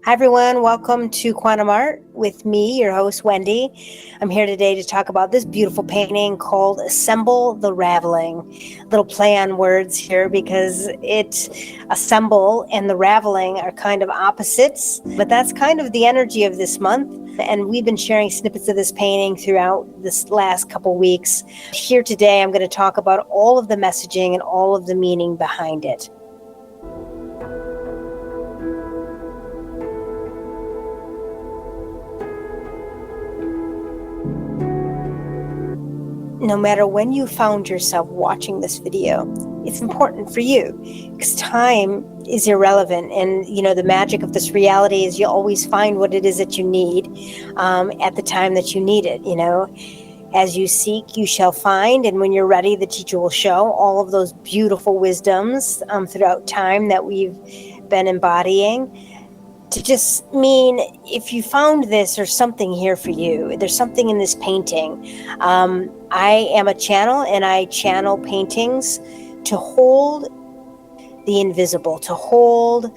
Hi, everyone. Welcome to Quantum Art with me, your host, Wendy. I'm here today to talk about this beautiful painting called Assemble the Raveling. Little play on words here because assemble and the raveling are kind of opposites, but that's kind of the energy of this month. And we've been sharing snippets of this painting throughout this last couple weeks. Here today, I'm going to talk about all of the messaging and all of the meaning behind it. No matter when you found yourself watching this video, it's important for you because time is irrelevant. And, the magic of this reality is you always find what it is that you need at the time that you need it. As you seek, you shall find. And when you're ready, the teacher will show all of those beautiful wisdoms throughout time that we've been embodying. To just mean, if you found this, there's something here for you. There's something in this painting. I am a channel, and I channel paintings to hold the invisible, to hold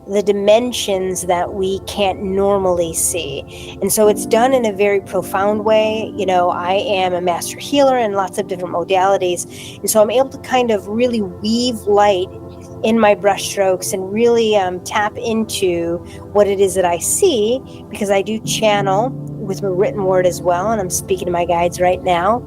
the dimensions that we can't normally see. And so it's done in a very profound way. I am a master healer in lots of different modalities. And so I'm able to kind of really weave light in my brush strokes and really tap into what it is that I see, because I do channel with the written word as well. And I'm speaking to my guides right now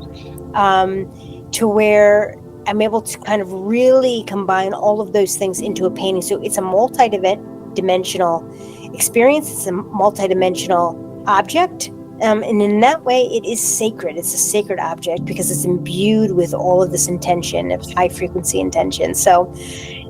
to where I'm able to kind of really combine all of those things into a painting. So it's a multi-dimensional experience. It's a multi-dimensional object. And in that way, it is sacred. It's a sacred object because it's imbued with all of this intention, of high frequency intention. So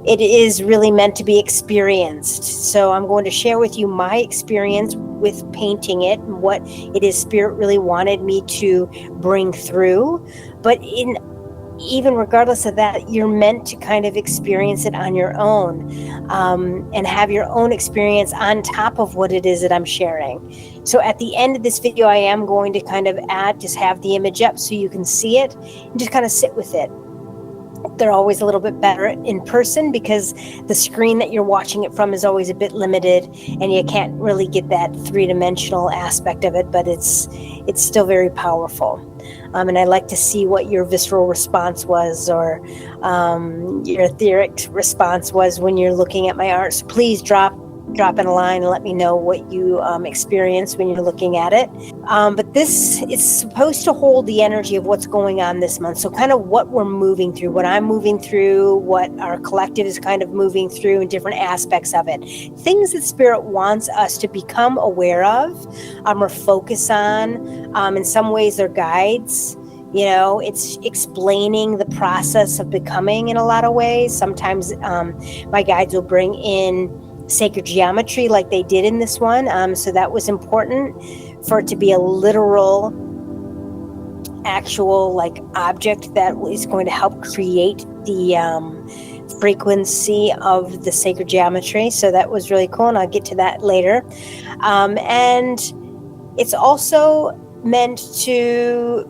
it is really meant to be experienced. So I'm going to share with you my experience with painting it and what it is Spirit really wanted me to bring through. But even regardless of that, you're meant to kind of experience it on your own and have your own experience on top of what it is that I'm sharing. So at the end of this video, I am going to kind of have the image up so you can see it and just kind of sit with it. They're always a little bit better in person because the screen that you're watching it from is always a bit limited and you can't really get that three-dimensional aspect of it, but it's still very powerful. And I like to see what your visceral response was or your etheric response was when you're looking at my art. So please drop in a line and let me know what you experience when you're looking at it. But it's supposed to hold the energy of what's going on this month. So kind of what we're moving through, what I'm moving through, what our collective is kind of moving through in different aspects of it. Things that Spirit wants us to become aware of or focus on. In some ways, they're guides. It's explaining the process of becoming in a lot of ways. Sometimes my guides will bring in sacred geometry like they did in this one. So that was important for it to be a literal, actual object that is going to help create the frequency of the sacred geometry. So that was really cool. And I'll get to that later. And it's also meant to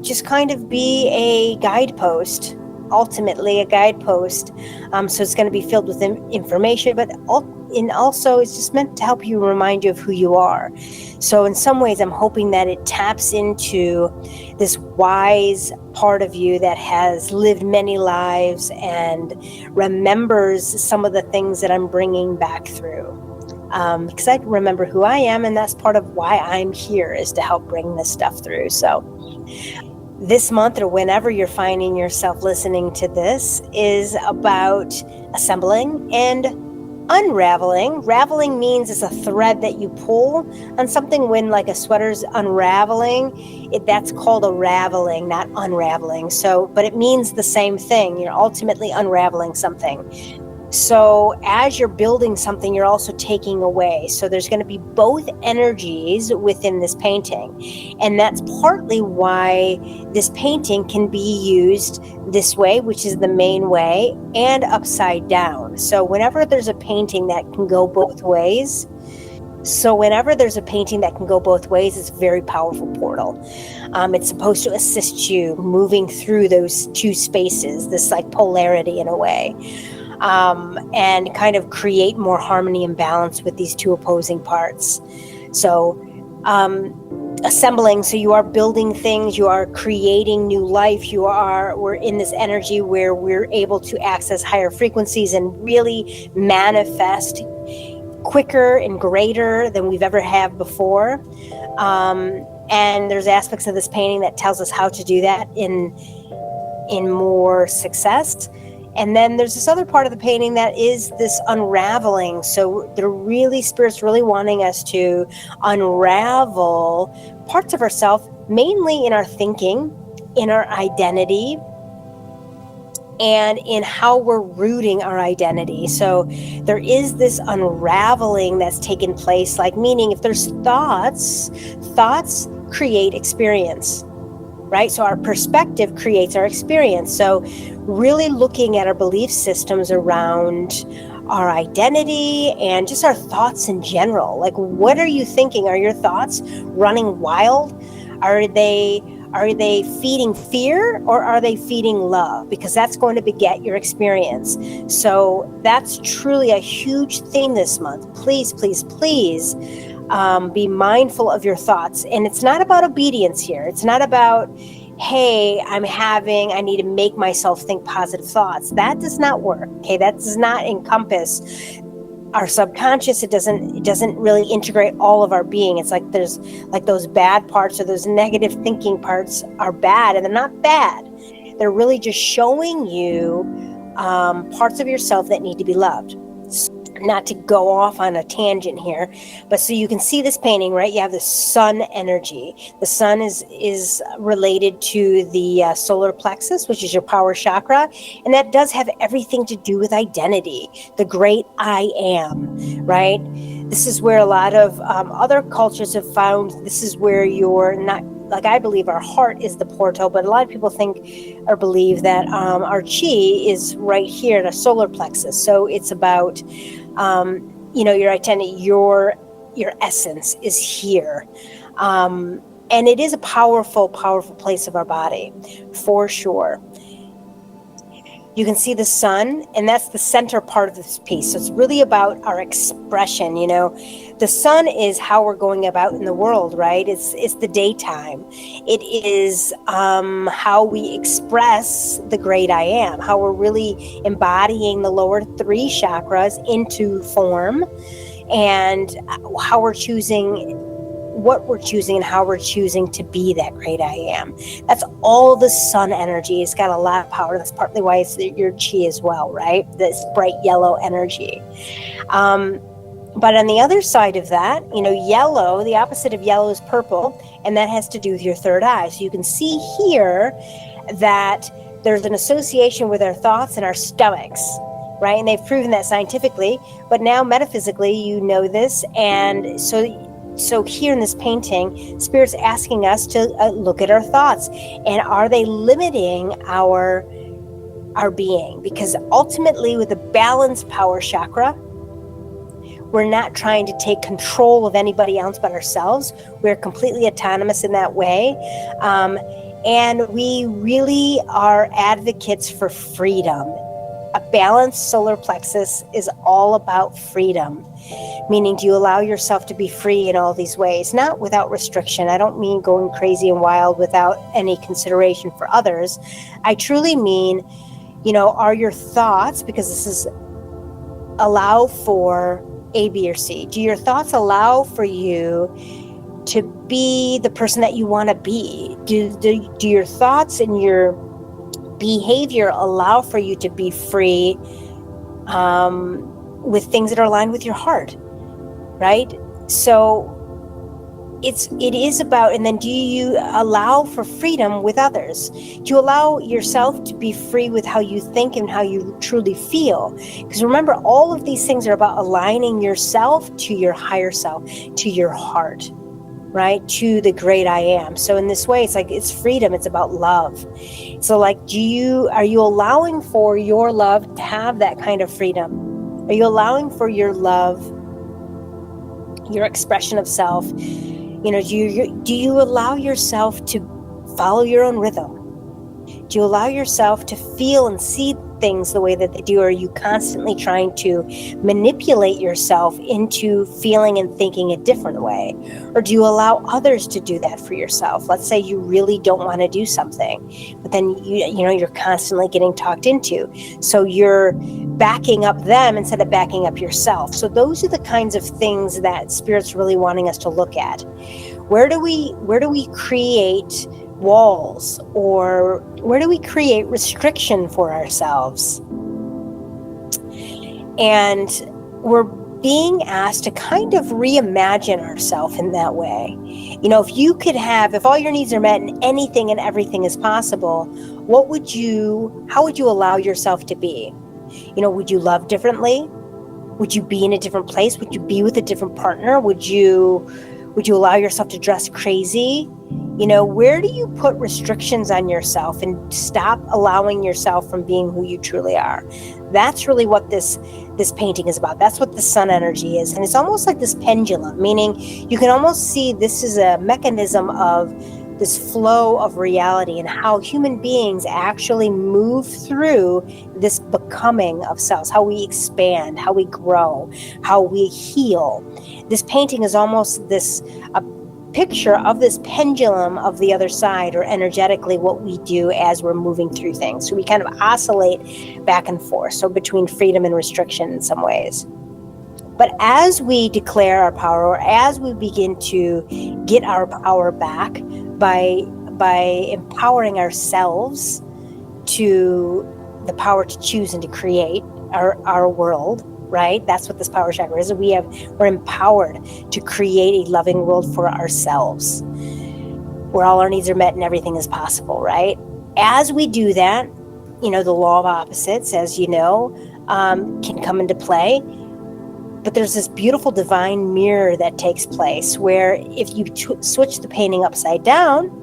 just kind of be a guidepost. Ultimately a guidepost. So it's going to be filled with information, but also it's just meant to help you, remind you of who you are. So in some ways, I'm hoping that it taps into this wise part of you that has lived many lives and remembers some of the things that I'm bringing back through. Because I remember who I am, and that's part of why I'm here, is to help bring this stuff through. So this month, or whenever you're finding yourself listening to this, is about assembling and unraveling. Raveling means it's a thread that you pull on something. When a sweater's unraveling, that's called a raveling, not unraveling. So, but it means the same thing. You're ultimately unraveling something. So as you're building something, you're also taking away. So there's going to be both energies within this painting. And that's partly why this painting can be used this way, which is the main way, and upside down. So whenever there's a painting that can go both ways, So whenever there's a painting that can go both ways, it's a very powerful portal. It's supposed to assist you moving through those two spaces, this like polarity in a way, and kind of create more harmony and balance with these two opposing parts. So assembling, so you are building things, you are creating new life, we're in this energy where we're able to access higher frequencies and really manifest quicker and greater than we've ever had before. And there's aspects of this painting that tells us how to do that in more success. And then there's this other part of the painting that is this unraveling. So Spirit's really wanting us to unravel parts of ourselves, mainly in our thinking, in our identity, and in how we're rooting our identity. So there is this unraveling that's taken place, like meaning if there's thoughts create experience, right? So our perspective creates our experience. So really looking at our belief systems around our identity and just our thoughts in general. Like, what are you thinking? Are your thoughts running wild? Are they feeding fear, or are they feeding love? Because that's going to beget your experience. So that's truly a huge theme this month. Please, please, please be mindful of your thoughts. And it's not about obedience here. It's not about, hey, I need to make myself think positive thoughts. That does not work. Okay, that does not encompass our subconscious. It doesn't really integrate all of our being. It's like there's like those bad parts, or those negative thinking parts are bad, and they're not bad. They're really just showing you parts of yourself that need to be loved. Not to go off on a tangent here, but so you can see this painting, right? You have the sun energy. The sun is related to the solar plexus, which is your power chakra, and that does have everything to do with identity, the great I am, right? This is where a lot of other cultures have found this is where you're not, like I believe our heart is the portal, but a lot of people think or believe that our chi is right here at a solar plexus. So it's about your identity, your essence is here. And it is a powerful, powerful place of our body, for sure. You can see the sun, and that's the center part of this piece. So it's really about our expression. The sun is how we're going about in the world, right? It's the daytime. It is how we express the great I am, how we're really embodying the lower three chakras into form, and how we're choosing what we're choosing and how we're choosing to be that great I am. That's all the sun energy. It's got a lot of power. That's partly why it's your chi as well, right? This bright yellow energy. But on the other side of that, yellow, the opposite of yellow is purple, and that has to do with your third eye. So you can see here that there's an association with our thoughts and our stomachs, right? And they've proven that scientifically, but now metaphysically, you know this. And so here in this painting, Spirit's asking us to look at our thoughts, and are they limiting our being? Because ultimately, with the balanced power chakra, we're not trying to take control of anybody else but ourselves. We're completely autonomous in that way. And we really are advocates for freedom. A balanced solar plexus is all about freedom, meaning do you allow yourself to be free in all these ways, not without restriction. I don't mean going crazy and wild without any consideration for others. I truly mean, are your thoughts, because this is allow for A, B, or C. Do your thoughts allow for you to be the person that you want to be? Do your thoughts and your behavior allow for you to be free with things that are aligned with your heart, right? So it is about, and then do you allow for freedom with others? Do you allow yourself to be free with how you think and how you truly feel? Because remember, all of these things are about aligning yourself to your higher self, to your heart, right? To the great I am. So in this way, it's freedom. It's about love. So are you allowing for your love to have that kind of freedom? Are you allowing for your love, your expression of self. Do you allow yourself to follow your own rhythm? Do you allow yourself to feel and see things the way that they do? Or are you constantly trying to manipulate yourself into feeling and thinking a different way? Or do you allow others to do that for yourself? Let's say you really don't want to do something, but then you're constantly getting talked into. So you're backing up them instead of backing up yourself. So those are the kinds of things that Spirit's really wanting us to look at. Where do we create walls, or where do we create restriction for ourselves? And we're being asked to kind of reimagine ourselves in that way. If all your needs are met and anything and everything is possible, how would you allow yourself to be? Would you love differently? Would you be in a different place? Would you be with a different partner? Would you allow yourself to dress crazy? Where do you put restrictions on yourself and stop allowing yourself from being who you truly are? That's really what this painting is about. That's what the sun energy is. And it's almost like this pendulum, meaning you can almost see this is a mechanism of this flow of reality and how human beings actually move through this becoming of selves, how we expand, how we grow, how we heal. This painting is almost a picture of this pendulum of the other side, or energetically what we do as we're moving through things. So we kind of oscillate back and forth, so between freedom and restriction in some ways. But as we declare our power, or as we begin to get our power back by empowering ourselves to the power to choose and to create our world, right? That's what this power chakra is. We're empowered to create a loving world for ourselves, where all our needs are met and everything is possible, right? As we do that, the law of opposites, as you know, can come into play. But there's this beautiful divine mirror that takes place, where if you switch the painting upside down,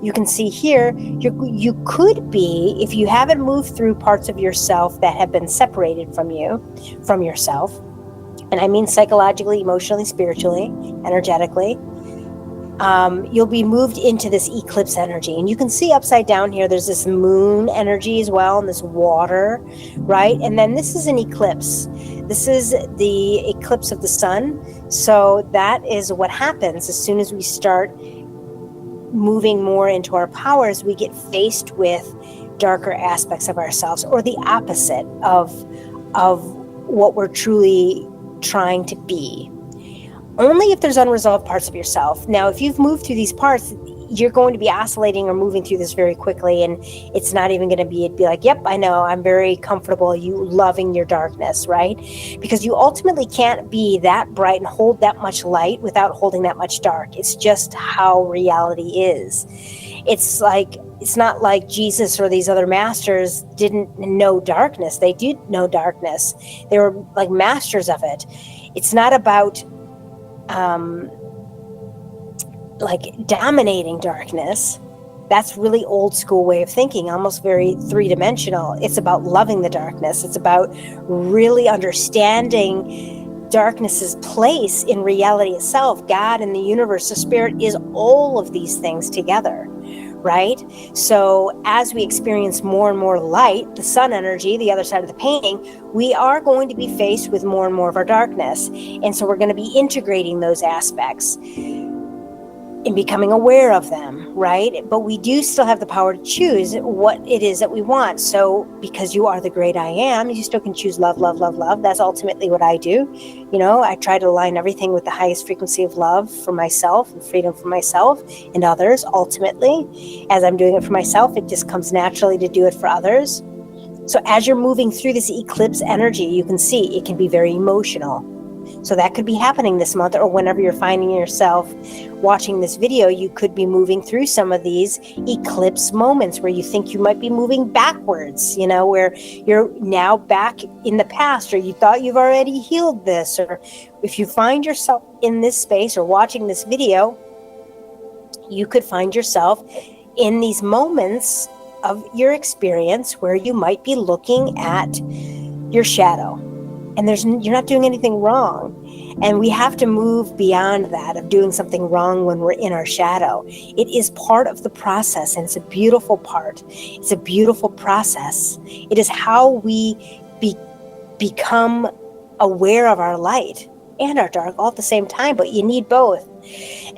you can see here, you could be, if you haven't moved through parts of yourself that have been separated from yourself, and I mean psychologically, emotionally, spiritually, energetically, you'll be moved into this eclipse energy. And you can see upside down here, there's this moon energy as well, and this water, right? And then this is an eclipse. This is the eclipse of the sun. So that is what happens as soon as we start moving more into our powers. We get faced with darker aspects of ourselves, or the opposite of what we're truly trying to be. Only if there's unresolved parts of yourself. Now, if you've moved through these parts, you're going to be oscillating or moving through this very quickly, and it's not even going to be, it'd be like, yep, I know, I'm very comfortable, you loving your darkness, right? Because you ultimately can't be that bright and hold that much light without holding that much dark. It's just how reality is. It's not like Jesus or these other masters didn't know darkness. They did know darkness. They were like masters of it. It's not about dominating darkness. That's really old school way of thinking, almost very three-dimensional. It's about loving the darkness. It's about really understanding darkness's place in reality itself. God and the universe, the spirit, is all of these things together, right? So as we experience more and more light, the sun energy, the other side of the painting, we are going to be faced with more and more of our darkness. And so we're going to be integrating those aspects and becoming aware of them, right? But we do still have the power to choose what it is that we want. So because you are the great I am, you still can choose love, love, love, love. That's ultimately what I do. I try to align everything with the highest frequency of love for myself and freedom for myself and others. Ultimately, as I'm doing it for myself, it just comes naturally to do it for others. So as you're moving through this eclipse energy, you can see it can be very emotional. So that could be happening this month, or whenever you're finding yourself watching this video, you could be moving through some of these eclipse moments where you think you might be moving backwards, where you're now back in the past, or you thought you've already healed this. Or if you find yourself in this space or watching this video, you could find yourself in these moments of your experience where you might be looking at your shadow. And you're not doing anything wrong. And we have to move beyond that of doing something wrong when we're in our shadow. It is part of the process, and it's a beautiful part. It's a beautiful process. It is how we become aware of our light and our dark all at the same time, but you need both.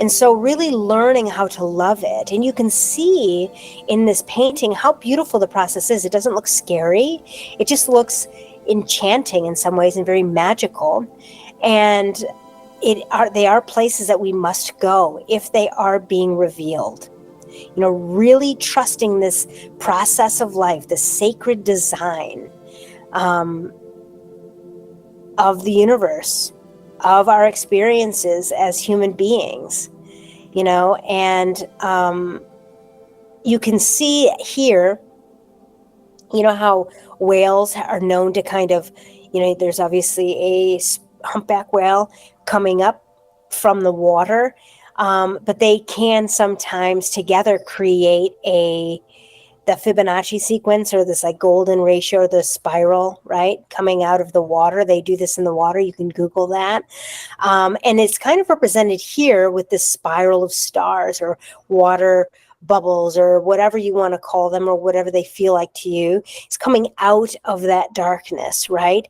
And so really learning how to love it. And you can see in this painting how beautiful the process is. It doesn't look scary. It just looks enchanting in some ways and very magical. And they are places that we must go if they are being revealed. Really trusting this process of life, the sacred design of the universe, of our experiences as human beings, and you can see here, how whales are known to kind of, there's obviously a humpback whale coming up from the water, but they can sometimes together create the Fibonacci sequence, or this like golden ratio, the spiral, right, coming out of the water. They do this in the water. You can Google that. And it's kind of represented here with this spiral of stars or water bubbles or whatever you want to call them, or whatever they feel like to you. It's coming out of that darkness, right?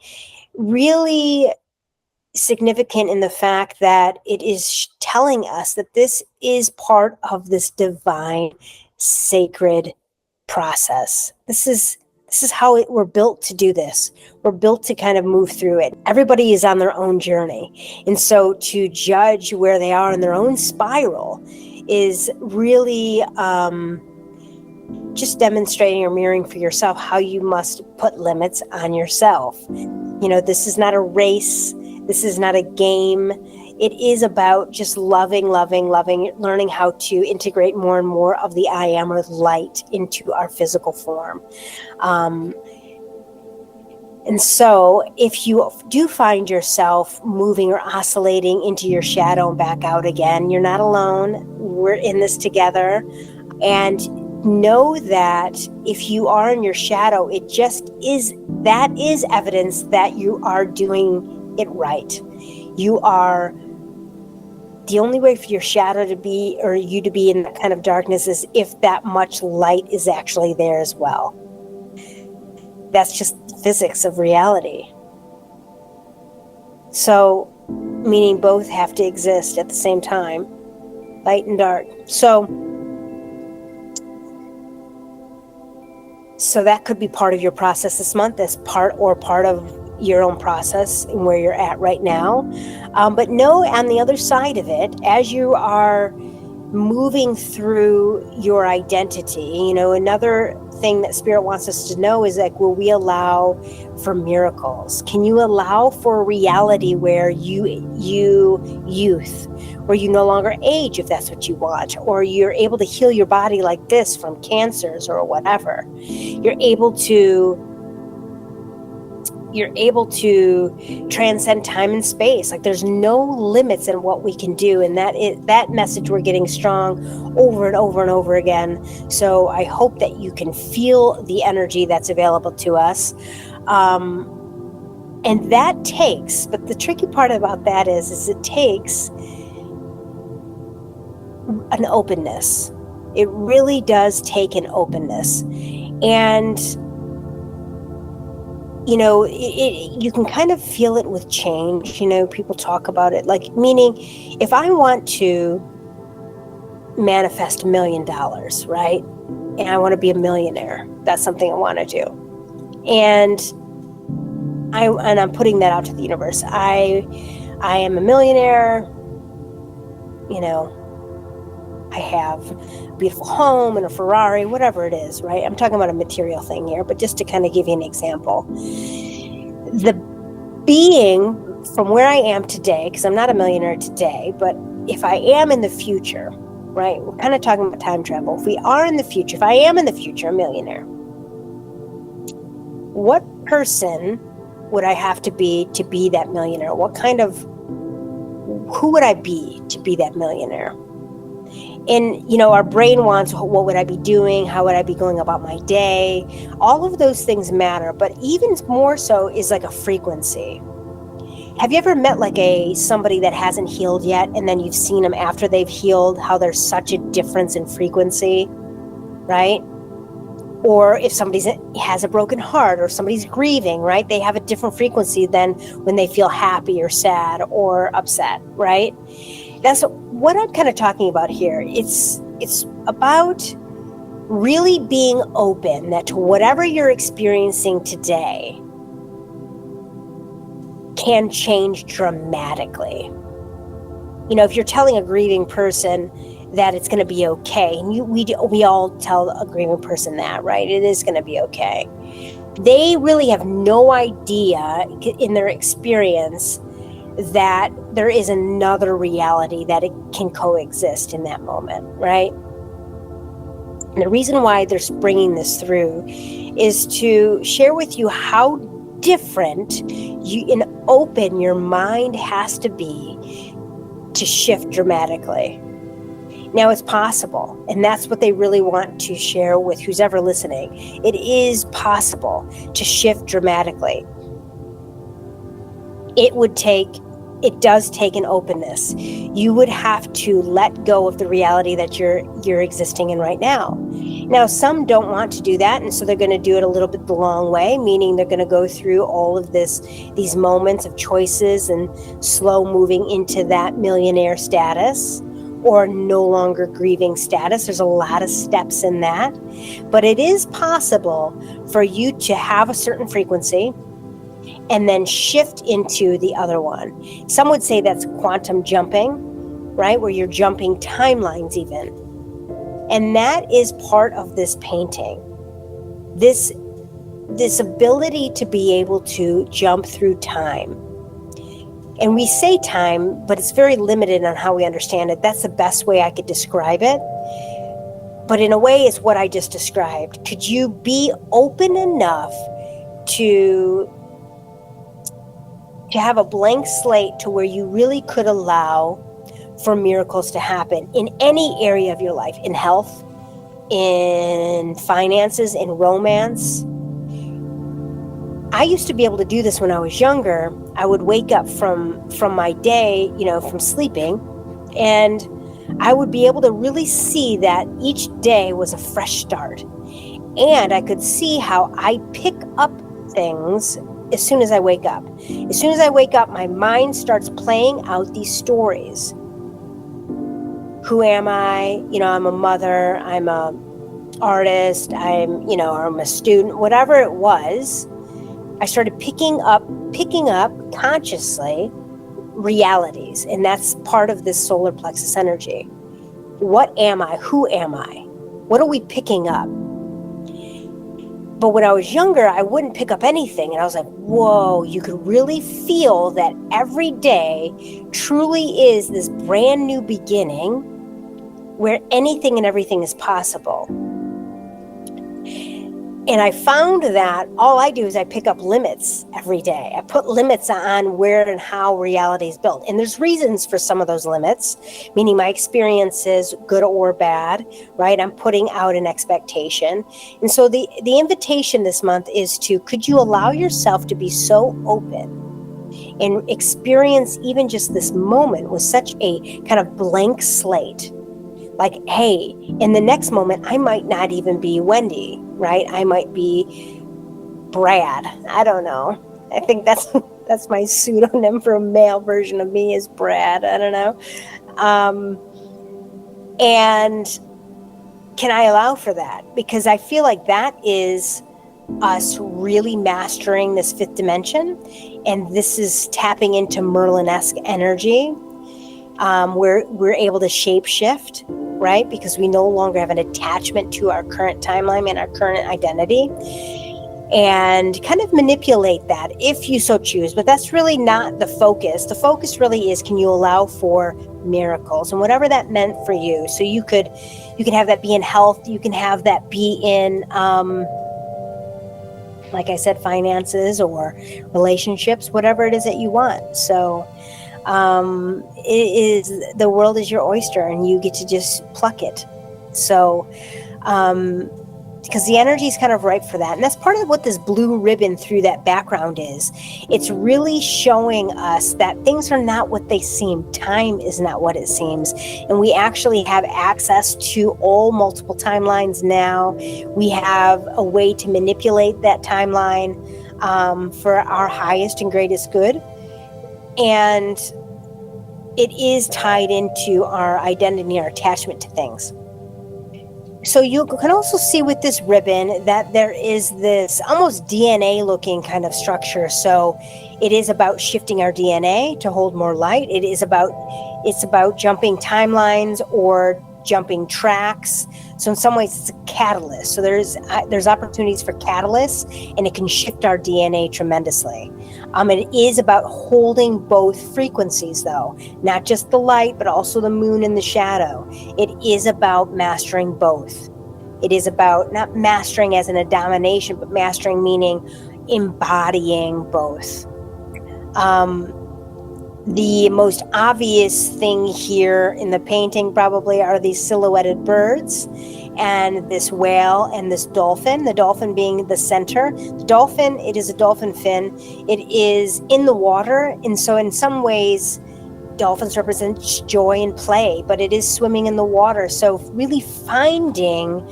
Really significant in the fact that it is telling us that this is part of this divine, sacred process. This is how we're built to do this. We're built to kind of move through it. Everybody is on their own journey. And so to judge where they are in their own spiral is really just demonstrating or mirroring for yourself how you must put limits on yourself. This is not a race. This is not a game. It is about just loving, learning how to integrate more and more of the I am, or light, into our physical form. And so if you do find yourself moving or oscillating into your shadow and back out again, you're not alone. We're in this together. And know that if you are in your shadow, that is evidence that you are doing it right. You are. The only way for your shadow to be, or you to be in that kind of darkness, is if that much light is actually there as well. That's just physics of reality. So, meaning both have to exist at the same time, light and dark. So that could be part of your process this month, as part of your own process and where you're at right now. But know on the other side of it, as you are moving through your identity, another thing that Spirit wants us to know is like, will we allow for miracles? Can you allow for a reality where youth, where you no longer age if that's what you want, or you're able to heal your body like this from cancers or whatever. You're able to transcend time and space. Like, there's no limits in what we can do. And that message we're getting strong over and over and over again. So I hope that you can feel the energy that's available to us. And that takes, but the tricky part about that is it takes an openness. It really does take an openness. And you can kind of feel it with change. People talk about it, like, meaning if I want to manifest $1 million, right? And I want to be a millionaire. That's something I want to do. And I'm putting that out to the universe. I am a millionaire. I have a beautiful home and a Ferrari, whatever it is, right? I'm talking about a material thing here, but just to kind of give you an example. The being from where I am today, because I'm not a millionaire today, but if I am in the future, right? We're kind of talking about time travel. If I am in the future a millionaire, what person would I have to be that millionaire? Who would I be to be that millionaire? And, our brain wants, what would I be doing? How would I be going about my day? All of those things matter. But even more so is like a frequency. Have you ever met like somebody that hasn't healed yet, and then you've seen them after they've healed, how there's such a difference in frequency, right? Or if somebody has a broken heart, or somebody's grieving, right? They have a different frequency than when they feel happy or sad or upset, right? That's what I'm kind of talking about here. It's about really being open that to whatever you're experiencing today can change dramatically. You know, if you're telling a grieving person that it's going to be okay, and we all tell a grieving person that, right? It is going to be okay. They really have no idea in their experience that there is another reality that it can coexist in that moment, right? And the reason why they're bringing this through is to share with you how different and open your mind has to be to shift dramatically. Now, it's possible, and that's what they really want to share with who's ever listening. It is possible to shift dramatically. It does take an openness. You would have to let go of the reality that you're existing in right now. Now, some don't want to do that, and so they're going to do it a little bit the long way, meaning they're going to go through all of these moments of choices and slow moving into that millionaire status or no longer grieving status. There's a lot of steps in that, but it is possible for you to have a certain frequency and then shift into the other one. Some would say that's quantum jumping, right? Where you're jumping timelines even. And that is part of this painting. This ability to be able to jump through time. And we say time, but it's very limited on how we understand it. That's the best way I could describe it. But in a way, it's what I just described. Could you be open enough to have a blank slate to where you really could allow for miracles to happen in any area of your life, in health, in finances, in romance? I used to be able to do this when I was younger. I would wake up from my day, from sleeping, and I would be able to really see that each day was a fresh start. And I could see how I pick up things as soon as I wake up. As soon as I wake up, my mind starts playing out these stories. Who am I? I'm a mother, I'm a artist, I'm a student, whatever it was. I started picking up consciously realities, and that's part of this solar plexus energy. What am I? Who am I? What are we picking up? But when I was younger, I wouldn't pick up anything, and I was like, whoa, you could really feel that every day truly is this brand new beginning where anything and everything is possible. And I found that all I do is I pick up limits every day. I put limits on where and how reality is built. And there's reasons for some of those limits, meaning my experiences, good or bad, right? I'm putting out an expectation. And so the invitation this month is could you allow yourself to be so open and experience even just this moment with such a kind of blank slate? Like, hey, in the next moment, I might not even be Wendy, right? I might be Brad. I don't know. I think that's my pseudonym for a male version of me is Brad. I don't know. And can I allow for that? Because I feel like that is us really mastering this fifth dimension. And this is tapping into Merlin-esque energy. We're able to shape shift, right? Because we no longer have an attachment to our current timeline and our current identity, and kind of manipulate that if you so choose. But that's really not the focus. The focus really is, can you allow for miracles and whatever that meant for you? So you could have that be in health. You can have that be in, like I said, finances or relationships, whatever it is that you want. So the world is your oyster, and you get to just pluck it. So because the energy is kind of ripe for that. And that's part of what this blue ribbon through that background is. It's really showing us that things are not what they seem. Time is not what it seems. And we actually have access to all multiple timelines now. We have a way to manipulate that timeline for our highest and greatest good. And it is tied into our identity, our attachment to things. So you can also see with this ribbon that there is this almost DNA looking kind of structure. So it is about shifting our DNA to hold more light. It's about jumping timelines or jumping tracks. So in some ways it's a catalyst. So there's opportunities for catalysts, and it can shift our DNA tremendously. It is about holding both frequencies though, not just the light, but also the moon and the shadow. It is about mastering both. It is about not mastering as in a domination, but mastering meaning embodying both. The most obvious thing here in the painting probably are these silhouetted birds and this whale and this dolphin, the dolphin being the center. The dolphin, it is a dolphin fin. It is in the water. And so in some ways, dolphins represent joy and play, but it is swimming in the water. So really finding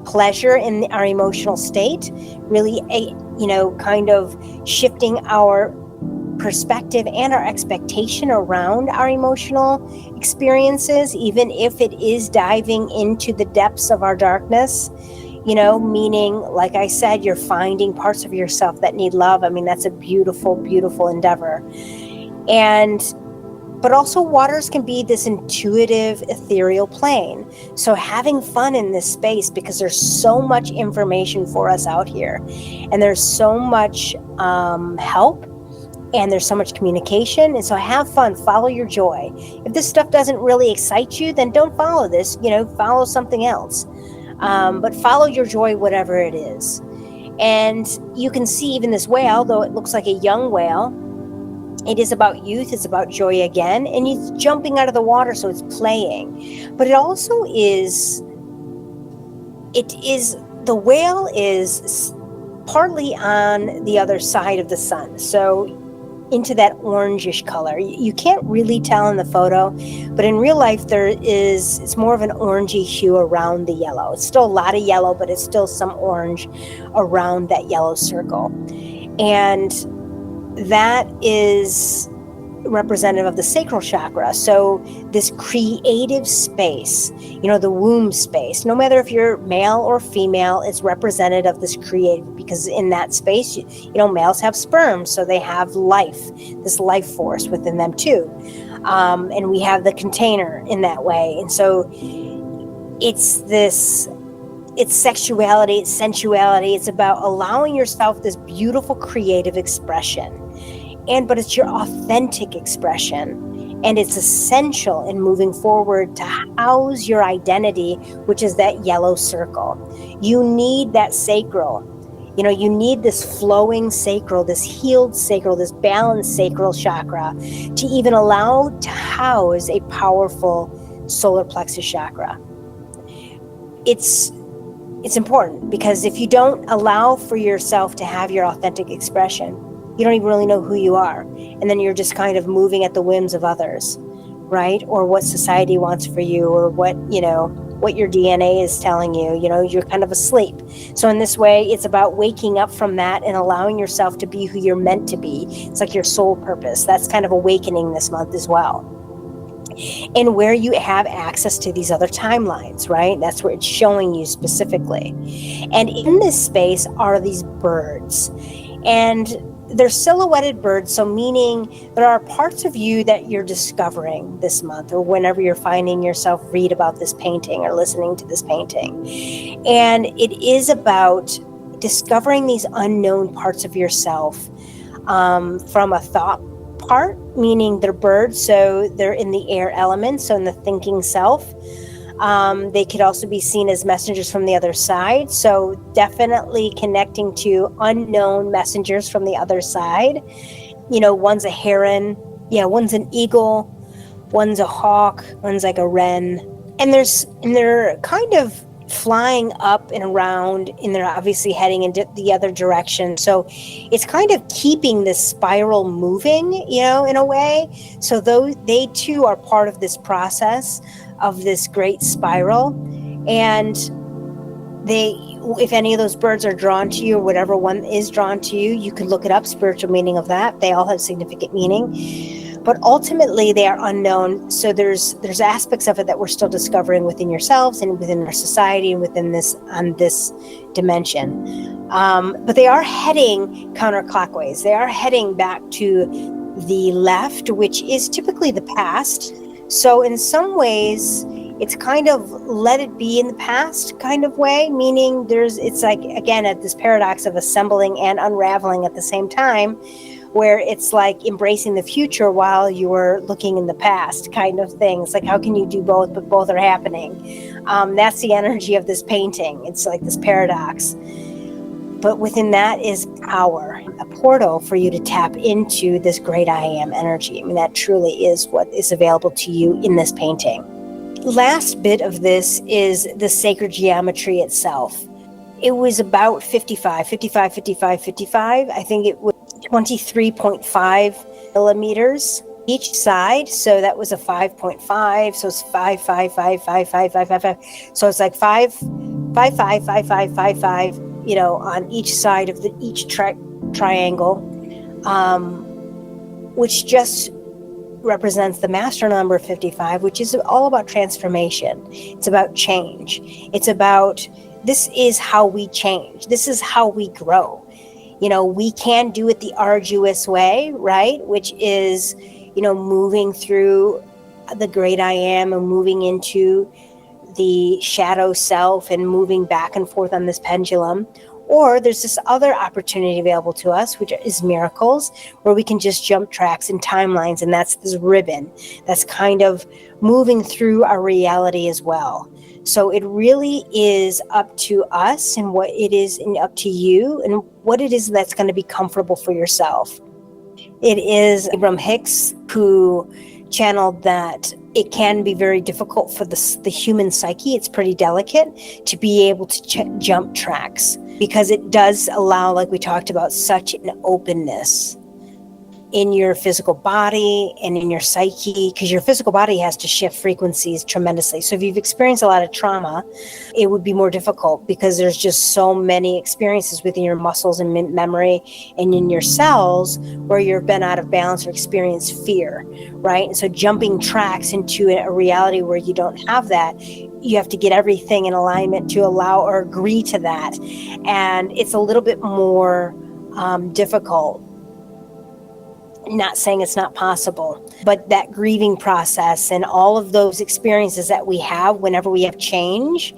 pleasure in our emotional state, really, kind of shifting our perspective and our expectation around our emotional experiences, even if it is diving into the depths of our darkness, meaning, like I said, you're finding parts of yourself that need love. I mean, that's a beautiful, beautiful endeavor. But also waters can be this intuitive, ethereal plane. So having fun in this space, because there's so much information for us out here, and there's so much help, and there's so much communication. And so have fun, follow your joy. If this stuff doesn't really excite you, then don't follow this, follow something else. But follow your joy, whatever it is. And you can see even this whale, though it looks like a young whale, it is about youth, it's about joy again, and it's jumping out of the water, so it's playing. But it also the whale is partly on the other side of the sun. So into that orangish color. You can't really tell in the photo, but in real life it's more of an orangey hue around the yellow. It's still a lot of yellow, but it's still some orange around that yellow circle. And that is representative of the sacral chakra. So this creative space, the womb space, no matter if you're male or female, it's representative of this creative, because in that space, males have sperm, so they have life, this life force within them too. And we have the container in that way. And so it's sexuality, it's sensuality. It's about allowing yourself this beautiful creative expression. But it's your authentic expression, and it's essential in moving forward to house your identity, which is that yellow circle. You need that sacral. You need this flowing sacral, this healed sacral, this balanced sacral chakra to even allow to house a powerful solar plexus chakra. It's important, because if you don't allow for yourself to have your authentic expression, you don't even really know who you are. And then you're just kind of moving at the whims of others, right? Or what society wants for you, or what your DNA is telling you. You're kind of asleep. So in this way, it's about waking up from that and allowing yourself to be who you're meant to be. It's like your soul purpose. That's kind of awakening this month as well. And where you have access to these other timelines, right? That's where it's showing you specifically. And in this space are these birds. And they're silhouetted birds, so meaning there are parts of you that you're discovering this month, or whenever you're finding yourself read about this painting or listening to this painting. And it is about discovering these unknown parts of yourself, from a thought part, meaning they're birds, so they're in the air element, so in the thinking self. They could also be seen as messengers from the other side. So definitely connecting to unknown messengers from the other side. One's a heron. One's an eagle. One's a hawk. One's like a wren. And they're kind of flying up and around, and they're obviously heading in the other direction. So it's kind of keeping this spiral moving, in a way. So they too are part of this process of this great spiral. And if any of those birds are drawn to you, or whatever one is drawn to you, you can look it up, spiritual meaning of that. They all have significant meaning. But ultimately, they are unknown. So there's aspects of it that we're still discovering within yourselves and within our society and within this dimension. But they are heading counterclockwise. They are heading back to the left, which is typically the past. So in some ways, it's kind of let it be in the past kind of way, meaning it's like, again, at this paradox of assembling and unraveling at the same time, where it's like embracing the future while you are looking in the past kind of thing. It's like, how can you do both, but both are happening? That's the energy of this painting. It's like this paradox. But within that is power, a portal for you to tap into this great I am energy. I mean, that truly is what is available to you in this painting. Last bit of this is the sacred geometry itself. It was about 55. I think it was 23.5 millimeters each side. So that was a 5.5. So it's 5, 5, 5, 5, 5, 5, 5, 5. So it's like 5, 5, 5, 5, 5, 5, 5, on each side of each triangle, which just represents the master number 55, which is all about transformation. It's about change. It's about, this is how we change. This is how we grow. We can do it the arduous way, right? Which is, moving through the great I am and moving into the shadow self and moving back and forth on this pendulum. Or there's this other opportunity available to us, which is miracles, where we can just jump tracks and timelines. And that's this ribbon that's kind of moving through our reality as well. So it really is up to us and what it is, and up to you and what it is that's going to be comfortable for yourself. It is Abraham Hicks who channeled that it can be very difficult for the human psyche. It's pretty delicate to be able to jump tracks, because it does allow, like we talked about, such an openness in your physical body and in your psyche, because your physical body has to shift frequencies tremendously. So if you've experienced a lot of trauma, it would be more difficult, because there's just so many experiences within your muscles and memory and in your cells where you've been out of balance or experienced fear, right? And so jumping tracks into a reality where you don't have that, you have to get everything in alignment to allow or agree to that. And it's a little bit more difficult. Not saying it's not possible, but that grieving process and all of those experiences that we have whenever we have change,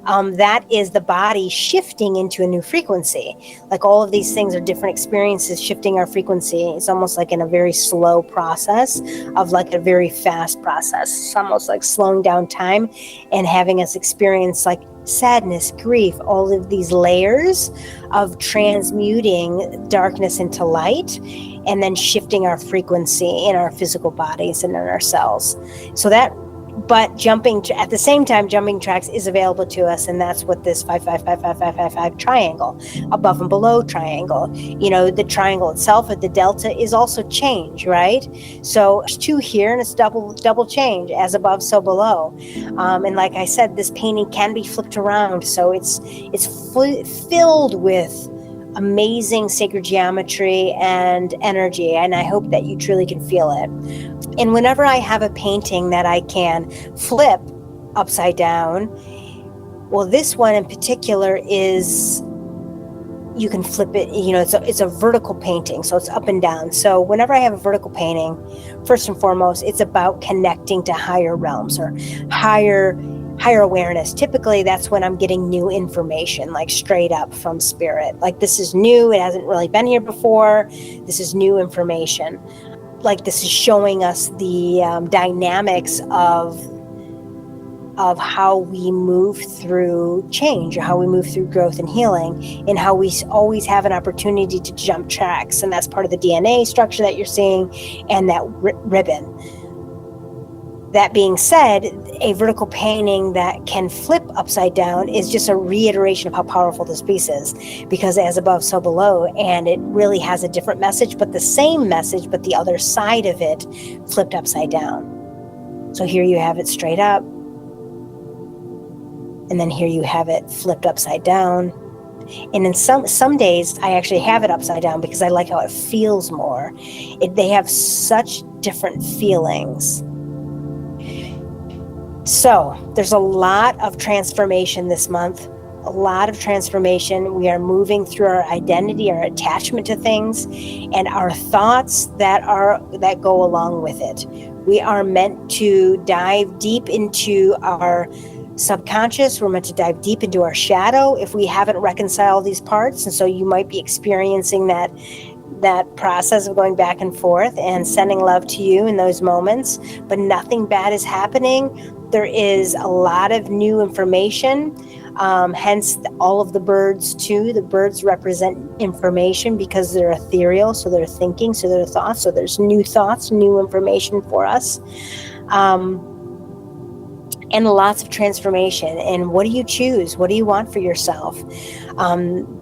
that is the body shifting into a new frequency. Like all of these things are different experiences shifting our frequency. It's almost like in a very slow process of like a very fast process. It's almost like slowing down time and having us experience like sadness, grief, all of these layers of transmuting darkness into light, and then shifting our frequency in our physical bodies and in our cells. So that, but at the same time, jumping tracks is available to us, and that's what this 5, 5, 5, 5, 5, 5, 5 triangle, above and below triangle. The triangle itself at the delta is also change, right? So there's 2 here, and it's double change, as above, so below. And like I said, this painting can be flipped around, so it's filled with amazing sacred geometry and energy, and I hope that you truly can feel it. And whenever I have a painting that I can flip upside down, well, this one in particular is, you can flip it, it's a vertical painting, so it's up and down. So whenever I have a vertical painting, first and foremost, it's about connecting to higher realms or higher awareness. Typically, that's when I'm getting new information, like straight up from spirit. Like, this is new. It hasn't really been here before. This is new information. Like, this is showing us the dynamics of how we move through change, or how we move through growth and healing, and how we always have an opportunity to jump tracks. And that's part of the DNA structure that you're seeing, and that ribbon. That being said, a vertical painting that can flip upside down is just a reiteration of how powerful this piece is, because as above, so below, and it really has a different message, but the same message, but the other side of it flipped upside down. So here you have it straight up, and then here you have it flipped upside down. And in some days, I actually have it upside down because I like how it feels more. They have such different feelings. So there's a lot of transformation this month, a lot of transformation. We are moving through our identity, our attachment to things, and our thoughts that go along with it. We are meant to dive deep into our subconscious. We're meant to dive deep into our shadow if we haven't reconciled these parts. And so you might be experiencing that process of going back and forth and sending love to you in those moments, but nothing bad is happening. There is a lot of new information, hence all of the birds too. The birds represent information because they're ethereal, so they're thinking, so they're thoughts, so there's new thoughts, new information for us. And lots of transformation. And what do you choose? What do you want for yourself?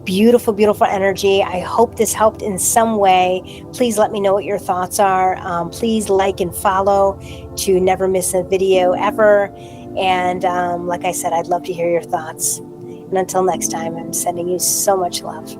Beautiful, beautiful energy. I hope this helped in some way. Please let me know what your thoughts are. Please like and follow to never miss a video ever. And like I said, I'd love to hear your thoughts. And until next time, I'm sending you so much love.